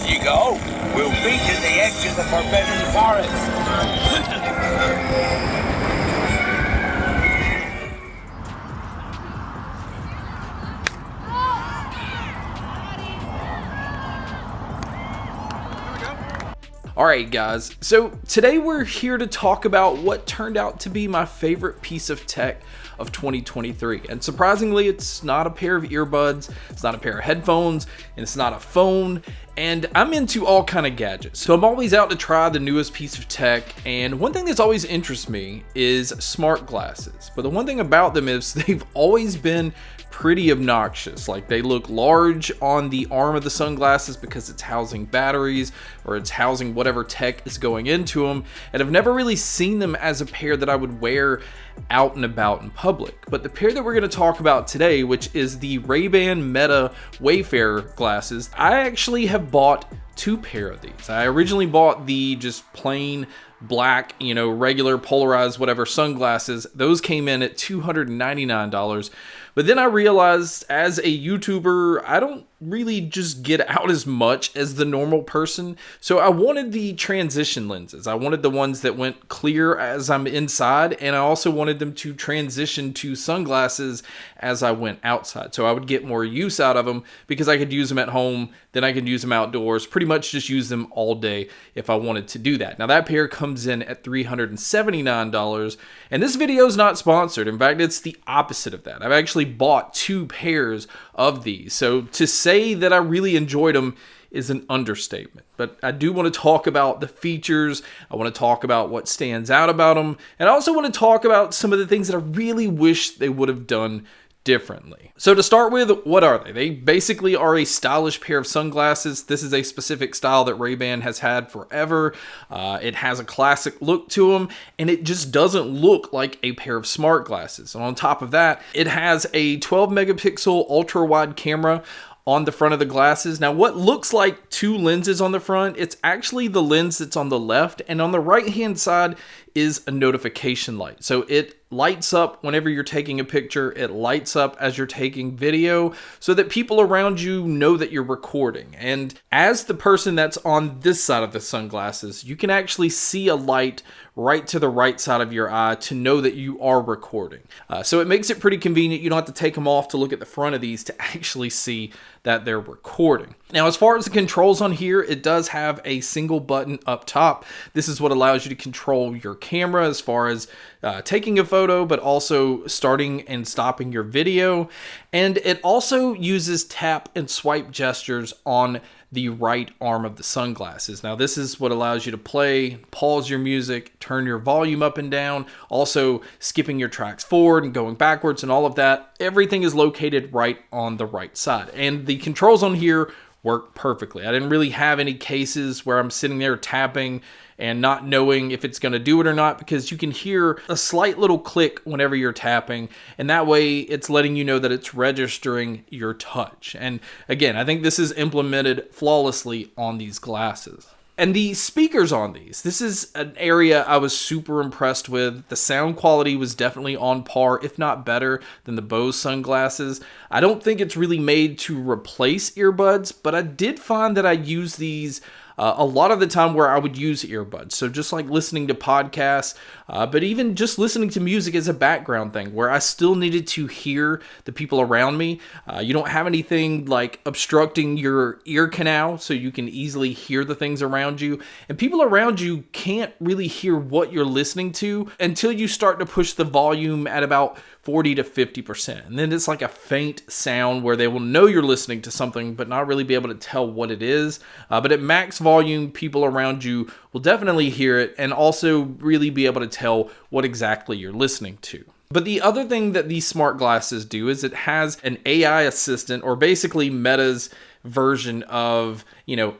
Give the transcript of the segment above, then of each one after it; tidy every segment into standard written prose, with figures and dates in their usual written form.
you go. We'll meet at the edge of the Forbidden Forest. Alright guys, so today we're here to talk about what turned out to be my favorite piece of tech of 2023. And surprisingly, it's not a pair of earbuds, it's not a pair of headphones, and it's not a phone. And I'm into all kind of gadgets, so I'm always out to try the newest piece of tech. And one thing that's always interests me is smart glasses. But the one thing about them is they've always been pretty obnoxious. Like, they look large on the arm of the sunglasses because it's housing batteries or it's housing whatever tech is going into them. And I've never really seen them as a pair that I would wear out and about in public. But the pair that we're going to talk about today, which is the Ray-Ban Meta Wayfarer glasses, I actually have bought two pair of these. I originally bought the just plain black, regular polarized whatever sunglasses. Those came in at $299. But then I realized, as a YouTuber, I don't really just get out as much as the normal person. So I wanted the transition lenses. I wanted the ones that went clear as I'm inside, and I also wanted them to transition to sunglasses as I went outside. So I would get more use out of them because I could use them at home, then I could use them outdoors, pretty much just use them all day if I wanted to do that. Now that pair comes in at $379, and this video is not sponsored. In fact, it's the opposite of that. I've actually bought two pairs of these. So to say that I really enjoyed them is an understatement. But I do want to talk about the features. I want to talk about what stands out about them. And I also want to talk about some of the things that I really wish they would have done differently. So to start with, what are they? They basically are a stylish pair of sunglasses. This is a specific style that Ray-Ban has had forever. It has a classic look to them, and it just doesn't look like a pair of smart glasses. And on top of that, it has a 12 megapixel ultra wide camera on the front of the glasses. Now, what looks like two lenses on the front, it's actually the lens that's on the left, and on the right hand side is a notification light. So it lights up whenever you're taking a picture, it lights up as you're taking video, so that people around you know that you're recording. And as the person that's on this side of the sunglasses, you can actually see a light right to the right side of your eye to know that you are recording. So it makes it pretty convenient. You don't have to take them off to look at the front of these to actually see that they're recording. Now, as far as the controls on here, it does have a single button up top. This is what allows you to control your camera as far as taking a photo, but also starting and stopping your video. And it also uses tap and swipe gestures on the right arm of the sunglasses. Now, this is what allows you to play, pause your music, turn your volume up and down, also skipping your tracks forward and going backwards and all of that. Everything is located right on the right side. And the controls on here work perfectly. I didn't really have any cases where I'm sitting there tapping and not knowing if it's going to do it or not, because you can hear a slight little click whenever you're tapping, and that way it's letting you know that it's registering your touch. And again, I think this is implemented flawlessly on these glasses. And the speakers on these, this is an area I was super impressed with. The sound quality was definitely on par, if not better, than the Bose sunglasses. I don't think it's really made to replace earbuds, but I did find that I use these a lot of the time where I would use earbuds. So just like listening to podcasts, but even just listening to music as a background thing where I still needed to hear the people around me. You don't have anything like obstructing your ear canal, so you can easily hear the things around you. And people around you can't really hear what you're listening to until you start to push the volume at about 40 to 50%. And then it's like a faint sound where they will know you're listening to something, but not really be able to tell what it is. But at max volume, people around you will definitely hear it and also really be able to tell what exactly you're listening to. But the other thing that these smart glasses do is it has an AI assistant, or basically Meta's version of,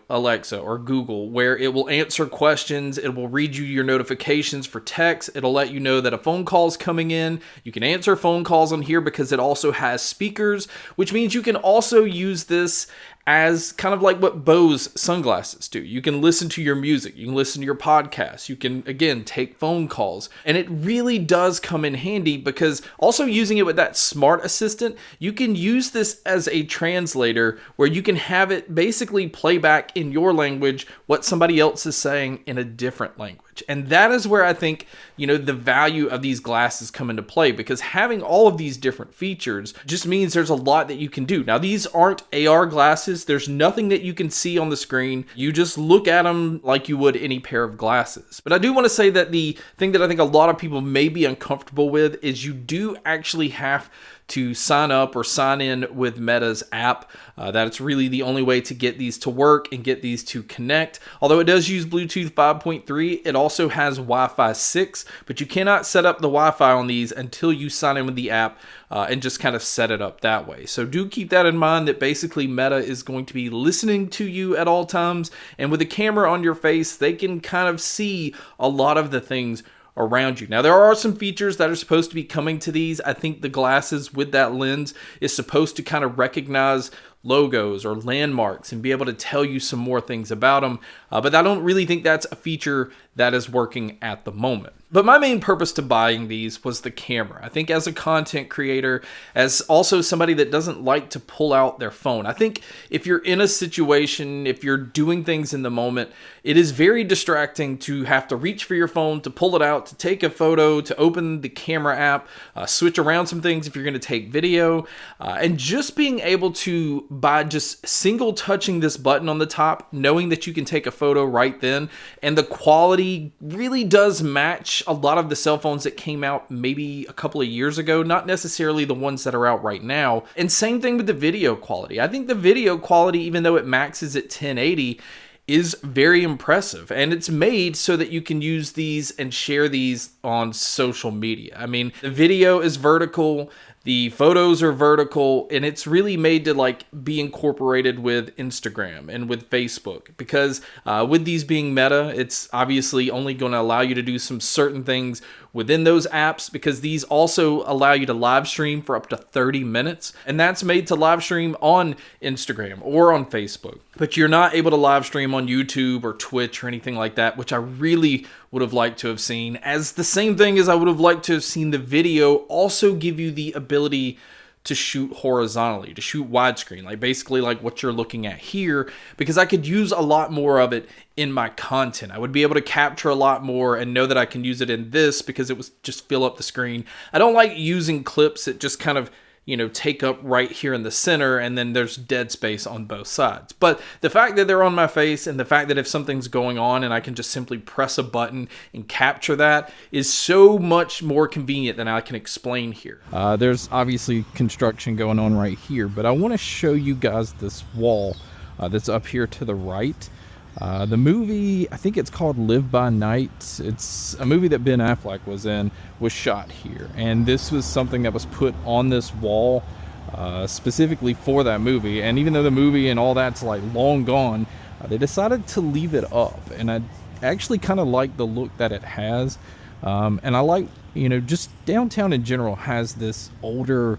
Alexa or Google, where it will answer questions, it will read you your notifications for text, it'll let you know that a phone call is coming in. You can answer phone calls on here because it also has speakers, which means you can also use this as kind of like what Bose sunglasses do. You can listen to your music, you can listen to your podcasts, you can, again, take phone calls. And it really does come in handy because also using it with that smart assistant, you can use this as a translator where you can have it basically play back in your language what somebody else is saying in a different language. And that is where I think, the value of these glasses come into play, because having all of these different features just means there's a lot that you can do. Now, these aren't AR glasses. There's nothing that you can see on the screen. You just look at them like you would any pair of glasses. But I do want to say that the thing that I think a lot of people may be uncomfortable with is you do actually have to sign up or sign in with Meta's app. That's really the only way to get these to work and get these to connect. Although it does use Bluetooth 5.3, it also has Wi-Fi 6, but you cannot set up the Wi-Fi on these until you sign in with the app and just kind of set it up that way. So do keep that in mind, that basically Meta is going to be listening to you at all times, and with a camera on your face, they can kind of see a lot of the things around you. Now, there are some features that are supposed to be coming to these. I think the glasses with that lens is supposed to kind of recognize logos or landmarks and be able to tell you some more things about them. But I don't really think that's a feature that is working at the moment. But my main purpose to buying these was the camera. I think as a content creator, as also somebody that doesn't like to pull out their phone, I think if you're in a situation, if you're doing things in the moment, it is very distracting to have to reach for your phone, to pull it out, to take a photo, to open the camera app, switch around some things if you're going to take video, and just being able to, by just single touching this button on the top, knowing that you can take a photo right then, and the quality really does match a lot of the cell phones that came out maybe a couple of years ago, not necessarily the ones that are out right now. And same thing with the video quality. I think the video quality, even though it maxes at 1080, is very impressive, and it's made so that you can use these and share these on social media. I mean, the video is vertical, the photos are vertical, and it's really made to be incorporated with Instagram and with Facebook, because with these being Meta, it's obviously only going to allow you to do some certain things within those apps, because these also allow you to live stream for up to 30 minutes, and that's made to live stream on Instagram or on Facebook. But you're not able to live stream on YouTube or Twitch or anything like that, which I really would have liked to have seen. As the same thing as I would have liked to have seen the video also give you the ability to shoot horizontally, to shoot widescreen, basically what you're looking at here, because I could use a lot more of it in my content. I would be able to capture a lot more and know that I can use it in this because it was just fill up the screen. I don't like using clips that just kind of take up right here in the center and then there's dead space on both sides. But the fact that they're on my face, and the fact that if something's going on and I can just simply press a button and capture that, is so much more convenient than I can explain here. There's obviously construction going on right here, but I want to show you guys this wall that's up here to the right. The movie, I think it's called Live by Night. It's a movie that Ben Affleck was in, was shot here. And this was something that was put on this wall specifically for that movie. And even though the movie and all that's long gone, they decided to leave it up. And I actually kind of like the look that it has. And I like, just downtown in general has this older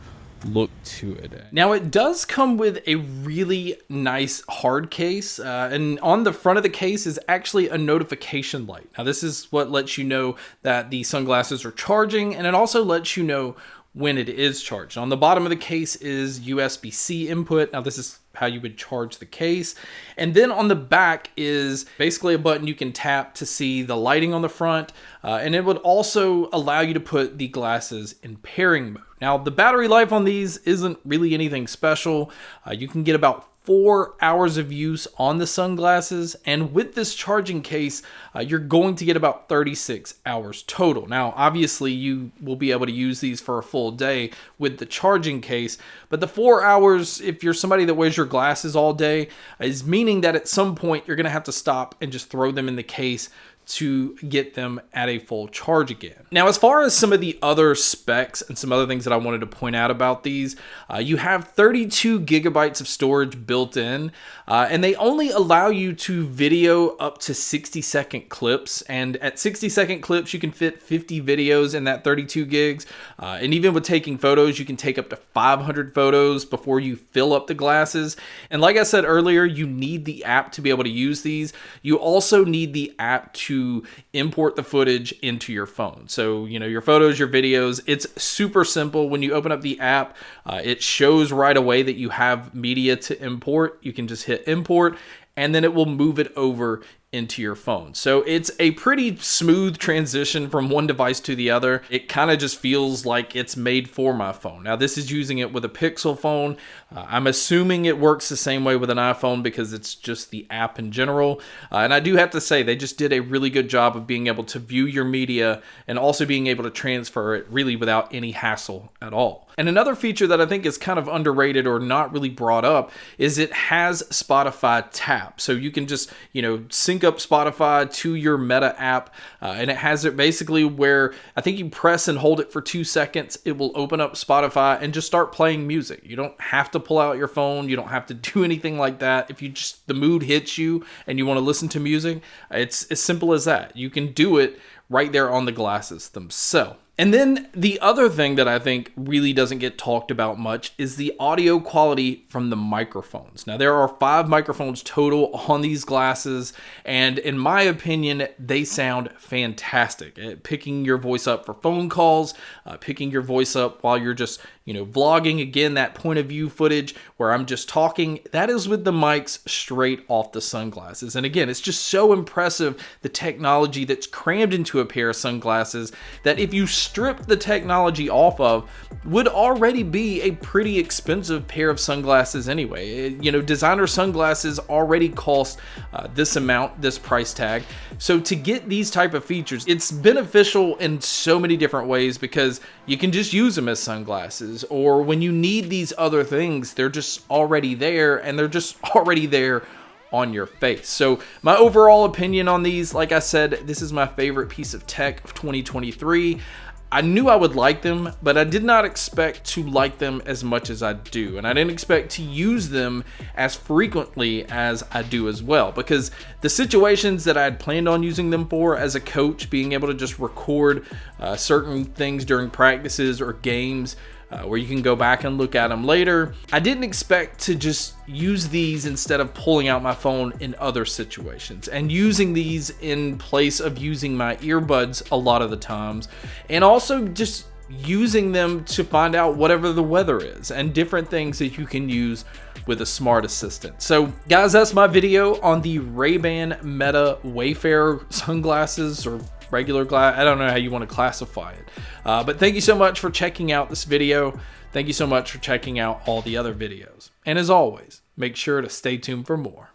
look to it. Now, it does come with a really nice hard case, and on the front of the case is actually a notification light. Now, this is what lets you know that the sunglasses are charging, and it also lets you know when it is charged. On the bottom of the case is USB-C input. Now, this is how you would charge the case. And then on the back is basically a button you can tap to see the lighting on the front, and it would also allow you to put the glasses in pairing mode. Now, the battery life on these isn't really anything special. You can get about 4 hours of use on the sunglasses, and with this charging case, you're going to get about 36 hours total. Now, obviously, you will be able to use these for a full day with the charging case, but the 4 hours, if you're somebody that wears your glasses all day, is meaning that at some point you're going to have to stop and just throw them in the case to get them at a full charge again. Now, as far as some of the other specs and some other things that I wanted to point out about these, you have 32 gigabytes of storage built in, and they only allow you to video up to 60-second clips. And at 60-second clips, you can fit 50 videos in that 32 gigs. And even with taking photos, you can take up to 500 photos before you fill up the glasses. And like I said earlier, you need the app to be able to use these. You also need the app to import the footage into your phone. So, your photos, your videos, it's super simple. When you open up the app, it shows right away that you have media to import. You can just hit import, and then it will move it over into your phone. So it's a pretty smooth transition from one device to the other. It kind of just feels like it's made for my phone. Now, this is using it with a Pixel phone. I'm assuming it works the same way with an iPhone because it's just the app in general. And I do have to say, they just did a really good job of being able to view your media and also being able to transfer it really without any hassle at all. And another feature that I think is kind of underrated or not really brought up is it has Spotify Tap. So you can just, sync up Spotify to your Meta app, and it has it basically where I think you press and hold it for 2 seconds. It will open up Spotify and just start playing music. You don't have to pull out your phone. You don't have to do anything like that. If the mood hits you and you want to listen to music, it's as simple as that. You can do it right there on the glasses themselves. And then the other thing that I think really doesn't get talked about much is the audio quality from the microphones. Now, there are 5 microphones total on these glasses, and in my opinion, they sound fantastic at picking your voice up for phone calls, picking your voice up while you're just, vlogging. Again, that point of view footage where I'm just talking, that is with the mics straight off the sunglasses. And again, it's just so impressive, the technology that's crammed into a pair of sunglasses, that if you strip the technology off of, would already be a pretty expensive pair of sunglasses anyway. Designer sunglasses already cost this amount, this price tag. So to get these type of features, it's beneficial in so many different ways because you can just use them as sunglasses, or when you need these other things, they're just already there, and they're just already there on your face. So my overall opinion on these, like I said, this is my favorite piece of tech of 2023. I knew I would like them, but I did not expect to like them as much as I do. And I didn't expect to use them as frequently as I do as well, because the situations that I had planned on using them for as a coach, being able to just record certain things during practices or games, where you can go back and look at them later. I didn't expect to just use these instead of pulling out my phone in other situations, and using these in place of using my earbuds a lot of the times, and also just using them to find out whatever the weather is and different things that you can use with a smart assistant. So guys, that's my video on the Ray-Ban Meta Wayfarer sunglasses, or regular glass. I don't know how you want to classify it. But thank you so much for checking out this video. Thank you so much for checking out all the other videos. And as always, make sure to stay tuned for more.